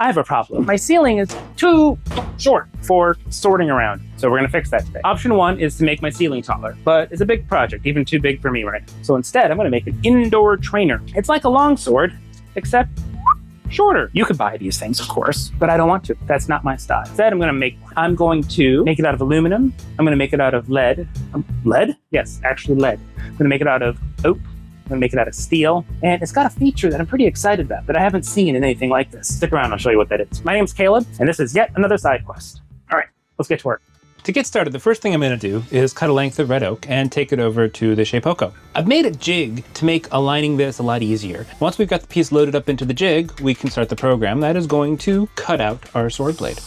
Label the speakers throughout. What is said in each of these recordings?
Speaker 1: I have a problem. My ceiling is too short for sorting around. So we're gonna fix that today. Option 1 is to make my ceiling taller, but it's a big project, even too big for me right now. So instead, I'm gonna make an indoor trainer. It's like a longsword, except shorter. You could buy these things, of course, but I don't want to. That's not my style. Instead, I'm going to make it out of aluminum. I'm going to make it out of lead. Lead? Yes, actually lead. I'm going to make it out of oak. I'm going to make it out of steel. And it's got a feature that I'm pretty excited about that I haven't seen in anything like this. Stick around, I'll show you what that is. My name's Caleb, and this is yet another side quest. All right, let's get to work.
Speaker 2: To get started, the first thing I'm going to do is cut a length of red oak and take it over to the shapeoko. I've made a jig to make aligning this a lot easier. Once we've got the piece loaded up into the jig, we can start the program that is going to cut out our sword blade.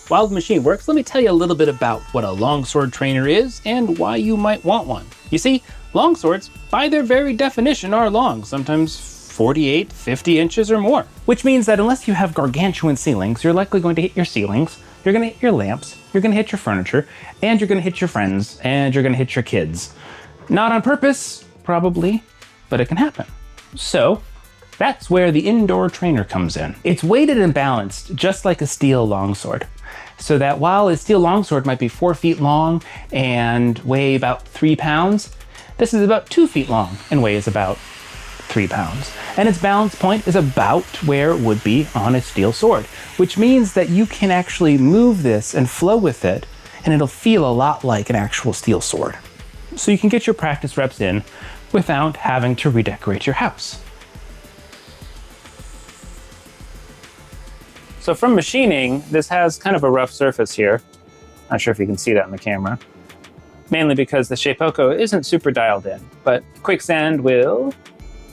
Speaker 2: While the machine works, let me tell you a little bit about what a longsword trainer is and why you might want one. You see, longswords, by their very definition, are long, sometimes 48, 50 inches or more. Which means that unless you have gargantuan ceilings, you're likely going to hit your ceilings, you're gonna hit your lamps, you're gonna hit your furniture, and you're gonna hit your friends, and you're gonna hit your kids. Not on purpose, probably, but it can happen. So that's where the indoor trainer comes in. It's weighted and balanced just like a steel longsword. So that while a steel longsword might be 4 feet long and weigh about 3 pounds, this is about 2 feet long and weighs about 3 pounds. And its balance point is about where it would be on a steel sword, which means that you can actually move this and flow with it, and it'll feel a lot like an actual steel sword. So you can get your practice reps in without having to redecorate your house.
Speaker 1: So from machining, this has kind of a rough surface here. Not sure if you can see that on the camera. Mainly because the shapeoko isn't super dialed in, but quicksand will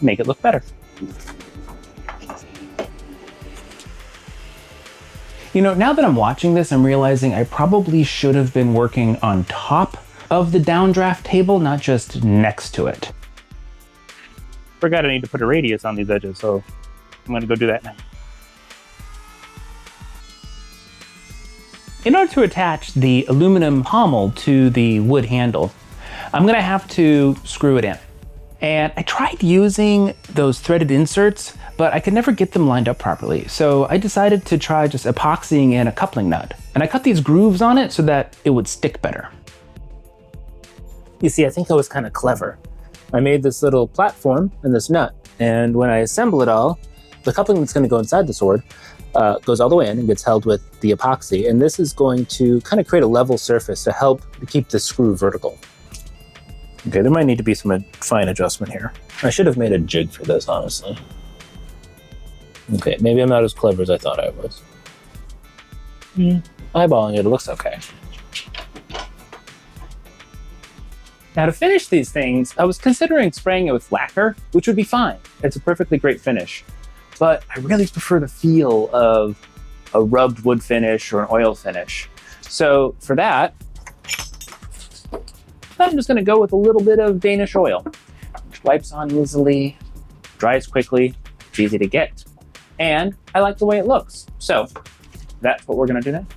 Speaker 1: make it look better.
Speaker 2: You know, now that I'm watching this, I'm realizing I probably should have been working on top of the downdraft table, not just next to it.
Speaker 1: Forgot I need to put a radius on these edges, so I'm gonna go do that now. In order to attach the aluminum pommel to the wood handle, I'm gonna have to screw it in. And I tried using those threaded inserts, but I could never get them lined up properly. So I decided to try just epoxying in a coupling nut. And I cut these grooves on it so that it would stick better. You see, I think I was kind of clever. I made this little platform and this nut, and when I assemble it all, the coupling that's going to go inside the sword goes all the way in and gets held with the epoxy. And this is going to kind of create a level surface to help keep the screw vertical. Okay, there might need to be some fine adjustment here. I should have made a jig for this, honestly. Okay, maybe I'm not as clever as I thought I was. Eyeballing it, it looks okay. Now to finish these things, I was considering spraying it with lacquer, which would be fine. It's a perfectly great finish. But I really prefer the feel of a rubbed wood finish or an oil finish. So for that, I'm just gonna go with a little bit of Danish oil, which wipes on easily, dries quickly, it's easy to get, and I like the way it looks. So that's what we're gonna do now.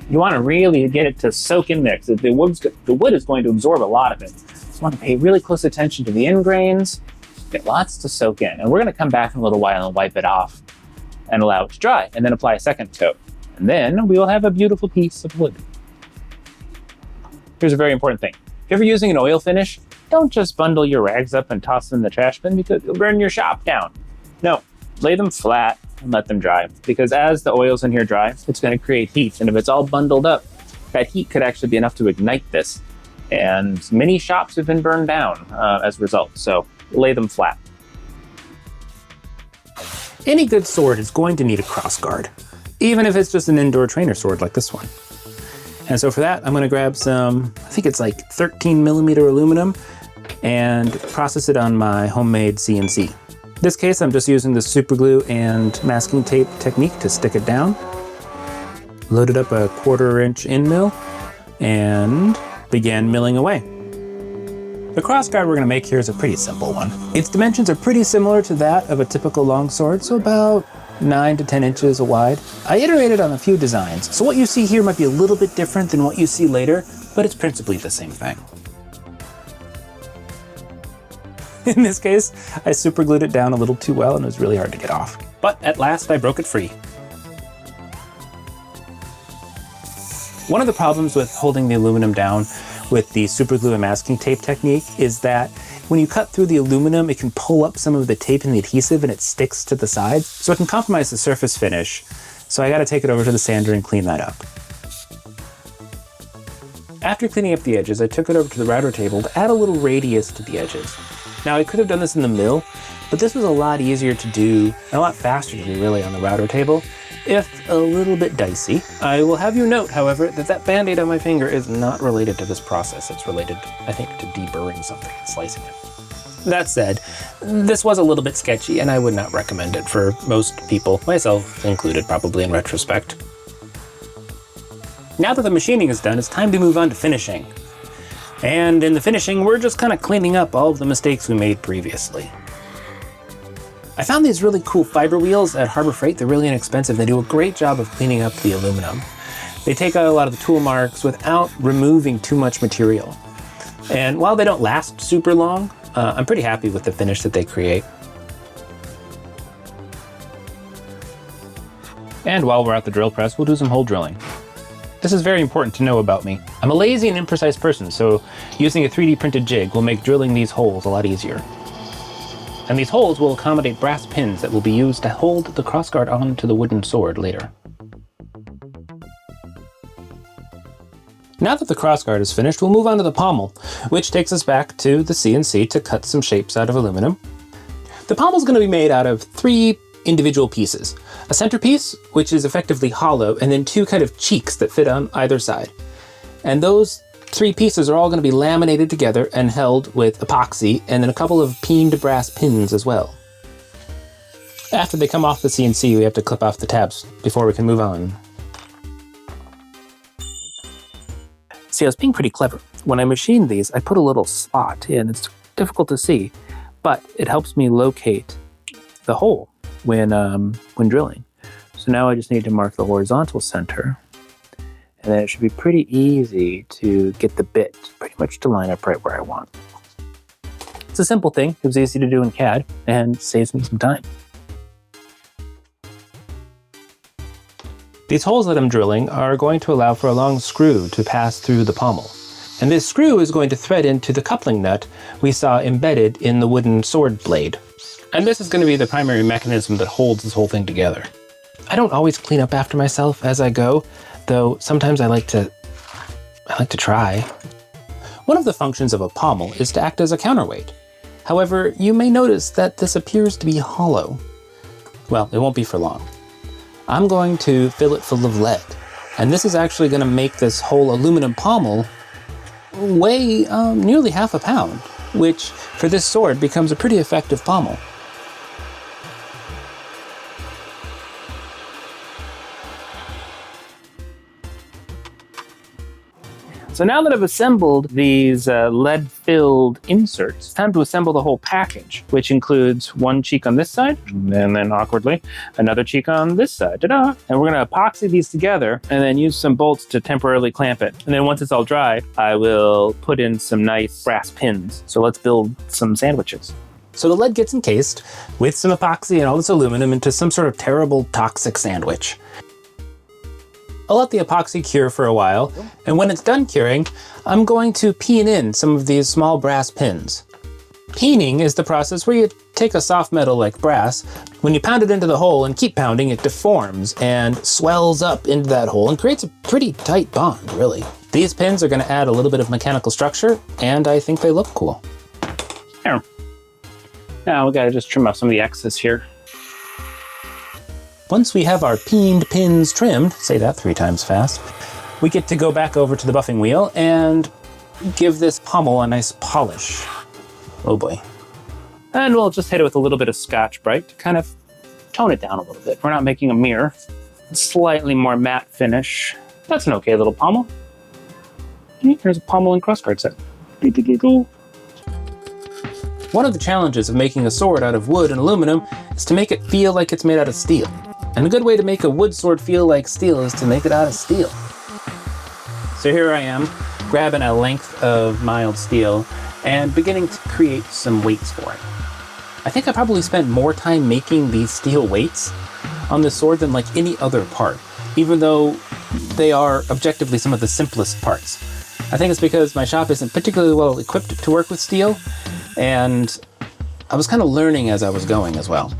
Speaker 1: You wanna really get it to soak in there, because the wood is going to absorb a lot of it. So you wanna pay really close attention to the end grains, get lots to soak in. And we're gonna come back in a little while and wipe it off and allow it to dry, and then apply a second coat. And then we will have a beautiful piece of wood. Here's a very important thing. If you're ever using an oil finish, don't just bundle your rags up and toss them in the trash bin because you'll burn your shop down. No, lay them flat and let them dry. Because as the oils in here dry, it's gonna create heat. And if it's all bundled up, that heat could actually be enough to ignite this. And many shops have been burned down as a result. So lay them flat.
Speaker 2: Any good sword is going to need a crossguard, even if it's just an indoor trainer sword like this one. And so for that, I'm gonna grab some, I think it's like 13mm aluminum, and process it on my homemade CNC. In this case, I'm just using the super glue and masking tape technique to stick it down. Loaded up a 1/4 inch end mill and began milling away. The crossguard we're gonna make here is a pretty simple one. Its dimensions are pretty similar to that of a typical longsword, so about 9 to 10 inches wide. I iterated on a few designs, so what you see here might be a little bit different than what you see later, but it's principally the same thing. In this case, I super glued it down a little too well and it was really hard to get off. But at last I broke it free. One of the problems with holding the aluminum down with the super glue and masking tape technique is that when you cut through the aluminum, it can pull up some of the tape and the adhesive and it sticks to the sides, so it can compromise the surface finish. So I gotta take it over to the sander and clean that up. After cleaning up the edges, I took it over to the router table to add a little radius to the edges. Now I could have done this in the mill, but this was a lot easier to do and a lot faster to do really on the router table, if a little bit dicey. I will have you note, however, that that band-aid on my finger is not related to this process. It's related, I think, to deburring something and slicing it. That said, this was a little bit sketchy and I would not recommend it for most people, myself included probably in retrospect. Now that the machining is done, it's time to move on to finishing. And in the finishing, we're just kind of cleaning up all of the mistakes we made previously. I found these really cool fiber wheels at Harbor Freight. They're really inexpensive. They do a great job of cleaning up the aluminum. They take out a lot of the tool marks without removing too much material. And while they don't last super long, I'm pretty happy with the finish that they create. And while we're at the drill press, we'll do some hole drilling. This is very important to know about me. I'm a lazy and imprecise person, so using a 3D printed jig will make drilling these holes a lot easier. And these holes will accommodate brass pins that will be used to hold the crossguard onto the wooden sword later. Now that the crossguard is finished, we'll move on to the pommel, which takes us back to the CNC to cut some shapes out of aluminum. The pommel is going to be made out of 3 individual pieces. A centerpiece, which is effectively hollow, and then 2 kind of cheeks that fit on either side. And those 3 pieces are all going to be laminated together and held with epoxy, and then a couple of peened brass pins as well. After they come off the CNC, we have to clip off the tabs before we can move on. See, I was being pretty clever. When I machined these, I put a little spot in. It's difficult to see, but it helps me locate the hole when drilling. So now I just need to mark the horizontal center, and then it should be pretty easy to get the bit pretty much to line up right where I want. It's a simple thing. It was easy to do in CAD and saves me some time. These holes that I'm drilling are going to allow for a long screw to pass through the pommel. And this screw is going to thread into the coupling nut we saw embedded in the wooden sword blade. And this is going to be the primary mechanism that holds this whole thing together. I don't always clean up after myself as I go, though sometimes I like to try. One of the functions of a pommel is to act as a counterweight. However, you may notice that this appears to be hollow. Well, it won't be for long. I'm going to fill it full of lead, and this is actually going to make this whole aluminum pommel weigh nearly half a pound, which for this sword becomes a pretty effective pommel. So now that I've assembled these lead-filled inserts, it's time to assemble the whole package, which includes 1 cheek on this side, and then awkwardly, another cheek on this side. Ta-da! And we're gonna epoxy these together and then use some bolts to temporarily clamp it. And then once it's all dry, I will put in some nice brass pins. So let's build some sandwiches. So the lead gets encased with some epoxy and all this aluminum into some sort of terrible toxic sandwich. I'll let the epoxy cure for a while, and when it's done curing, I'm going to peen in some of these small brass pins. Peening is the process where you take a soft metal like brass, when you pound it into the hole and keep pounding, it deforms and swells up into that hole and creates a pretty tight bond, really. These pins are going to add a little bit of mechanical structure, and I think they look cool. Here. Now we gotta just trim off some of the excess here. Once we have our peened pins trimmed, say that 3 times fast, we get to go back over to the buffing wheel and give this pommel a nice polish. Oh boy. And we'll just hit it with a little bit of Scotch-Brite to kind of tone it down a little bit. We're not making a mirror. Slightly more matte finish. That's an okay little pommel. Here's a pommel and crossguard set. One of the challenges of making a sword out of wood and aluminum is to make it feel like it's made out of steel. And a good way to make a wood sword feel like steel is to make it out of steel. So here I am, grabbing a length of mild steel and beginning to create some weights for it. I think I probably spent more time making these steel weights on this sword than like any other part, even though they are objectively some of the simplest parts. I think it's because my shop isn't particularly well equipped to work with steel, and I was kind of learning as I was going as well.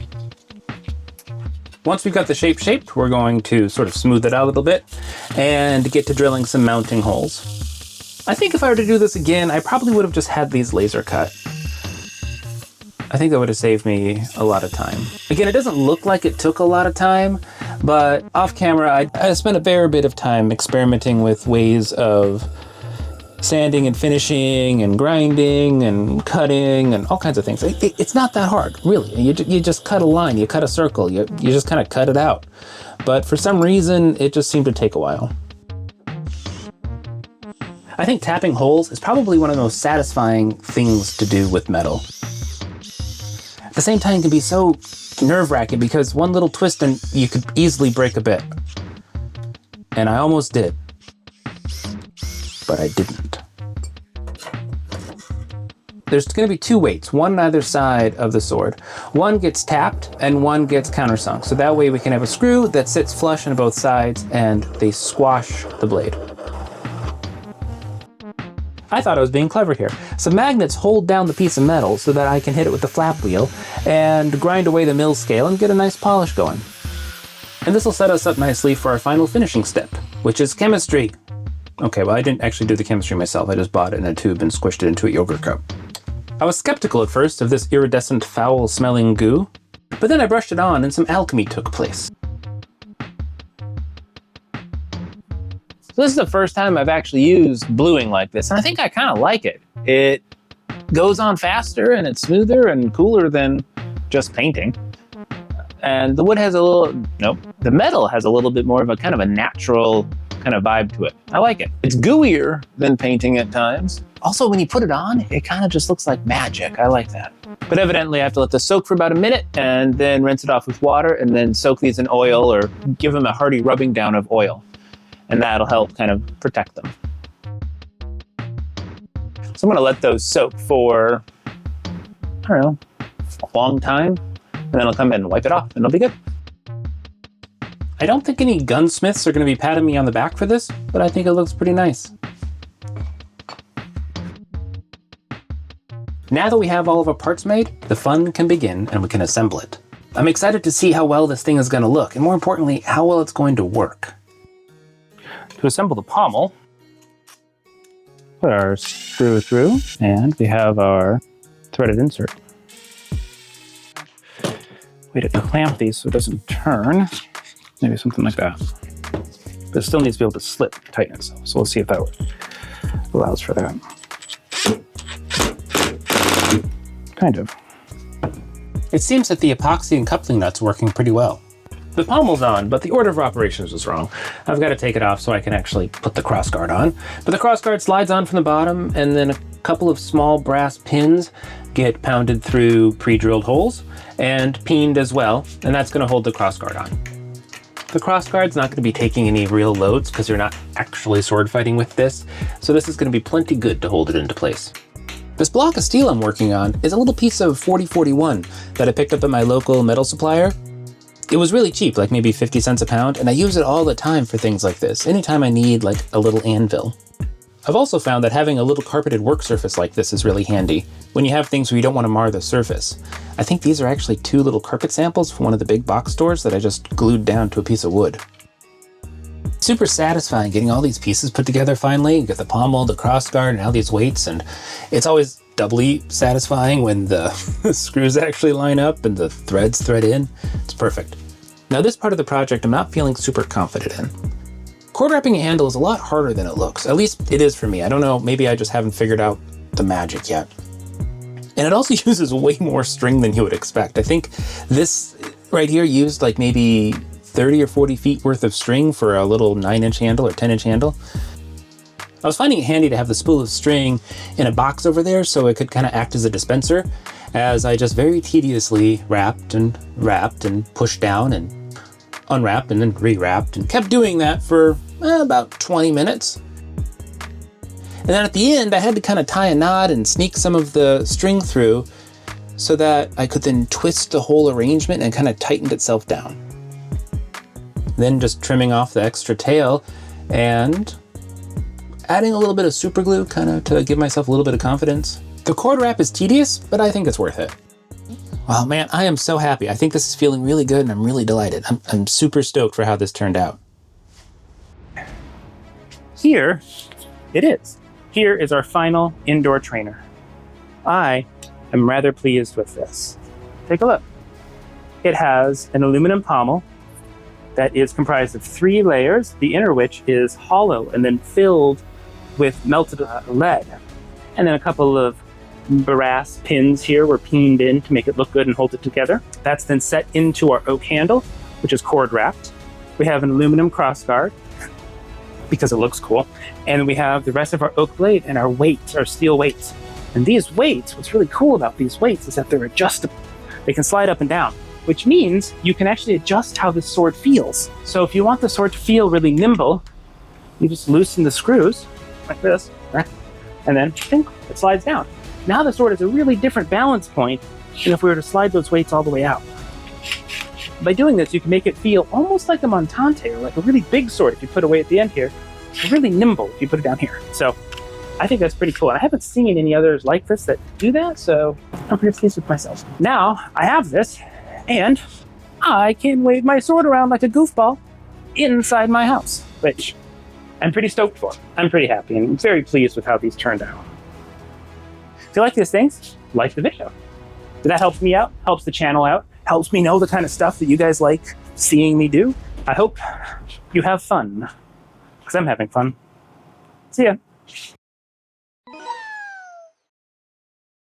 Speaker 2: Once we've got the shape shaped, we're going to sort of smooth it out a little bit and get to drilling some mounting holes. I think if I were to do this again, I probably would have just had these laser cut. I think that would have saved me a lot of time. Again, it doesn't look like it took a lot of time, but off camera, I spent a fair bit of time experimenting with ways of sanding and finishing and grinding and cutting and all kinds of things. It's not that hard, really. You just cut a line, you cut a circle, you just kind of cut it out. But for some reason, it just seemed to take a while. I think tapping holes is probably one of the most satisfying things to do with metal. At the same time, it can be so nerve-wracking because one little twist and you could easily break a bit. And I almost did. But I didn't. There's going to be two weights, one on either side of the sword. One gets tapped and one gets countersunk. So that way we can have a screw that sits flush on both sides and they squash the blade. I thought I was being clever here. Some magnets hold down the piece of metal so that I can hit it with the flap wheel and grind away the mill scale and get a nice polish going. And this will set us up nicely for our final finishing step, which is chemistry. Okay, well, I didn't actually do the chemistry myself. I just bought it in a tube and squished it into a yogurt cup. I was skeptical at first of this iridescent, foul-smelling goo, but then I brushed it on and some alchemy took place. So this is the first time I've actually used bluing like this, and I think I kind of like it. It goes on faster, and it's smoother and cooler than just painting. And the wood has a little, the metal has a little bit more of a kind of a natural kind of vibe to it. I like it. It's gooier than painting at times. Also, when you put it on, it kind of just looks like magic. I like that. But evidently I have to let this soak for about a minute and then rinse it off with water and then soak these in oil or give them a hearty rubbing down of oil. And that'll help kind of protect them. So I'm gonna let those soak for, I don't know, a long time. And then I'll come in and wipe it off and it'll be good. I don't think any gunsmiths are going to be patting me on the back for this, but I think it looks pretty nice. Now that we have all of our parts made, the fun can begin and we can assemble it. I'm excited to see how well this thing is going to look, and more importantly, how well it's going to work. To assemble the pommel, put our screw through, and we have our threaded insert. Way to clamp these so it doesn't turn. Maybe something like that. But it still needs to be able to slip, tighten itself. So let's see if that allows for that. Kind of. It seems that the epoxy and coupling nut's working pretty well. The pommel's on, but the order of operations was wrong. I've got to take it off so I can actually put the crossguard on. But the crossguard slides on from the bottom, and then a couple of small brass pins get pounded through pre-drilled holes and peened as well, and that's going to hold the crossguard on. The crossguard's not going to be taking any real loads because you're not actually sword fighting with this, so this is going to be plenty good to hold it into place. This block of steel I'm working on is a little piece of 4041 that I picked up at my local metal supplier. It was really cheap, like maybe 50 cents a pound, and I use it all the time for things like this, anytime I need like a little anvil. I've also found that having a little carpeted work surface like this is really handy when you have things where you don't want to mar the surface. I think these are actually 2 little carpet samples from one of the big box stores that I just glued down to a piece of wood. Super satisfying getting all these pieces put together finally. You get the pommel, the crossguard, and all these weights, and it's always doubly satisfying when the screws actually line up and the threads thread in. It's perfect. Now this part of the project I'm not feeling super confident in. Cord wrapping a handle is a lot harder than it looks. At least it is for me. I don't know, maybe I just haven't figured out the magic yet. And it also uses way more string than you would expect. I think this right here used like maybe 30 or 40 feet worth of string for a little 9-inch handle or 10-inch handle. I was finding it handy to have the spool of string in a box over there so it could kind of act as a dispenser as I just very tediously wrapped and pushed down and unwrapped and then rewrapped and kept doing that for about 20 minutes. And then at the end, I had to kind of tie a knot and sneak some of the string through so that I could then twist the whole arrangement and kind of tightened itself down. Then just trimming off the extra tail and adding a little bit of super glue kind of to give myself a little bit of confidence. The cord wrap is tedious, but I think it's worth it. Wow, man, I am so happy. I think this is feeling really good and I'm really delighted. I'm super stoked for how this turned out.
Speaker 1: Here it is. Here is our final indoor trainer. I am rather pleased with this. Take a look. It has an aluminum pommel that is comprised of 3 layers, the inner which is hollow and then filled with melted lead. And then a couple of brass pins here were peened in to make it look good and hold it together. That's then set into our oak handle, which is cord wrapped. We have an aluminum crossguard because it looks cool. And we have the rest of our oak blade and our weights, our steel weights. And these weights, what's really cool about these weights is that they're adjustable. They can slide up and down, which means you can actually adjust how the sword feels. So if you want the sword to feel really nimble, you just loosen the screws like this, and then it slides down. Now the sword has a really different balance point than if we were to slide those weights all the way out. By doing this, you can make it feel almost like a montante, or like a really big sword if you put a weight at the end here, or really nimble if you put it down here. So I think that's pretty cool. And I haven't seen any others like this that do that, so I'm pretty pleased with myself. Now I have this, and I can wave my sword around like a goofball inside my house, which I'm pretty stoked for. I'm pretty happy and very pleased with how these turned out. If you like these things, like the video. That helps me out, helps the channel out, helps me know the kind of stuff that you guys like seeing me do. I hope you have fun, because I'm having fun. See ya.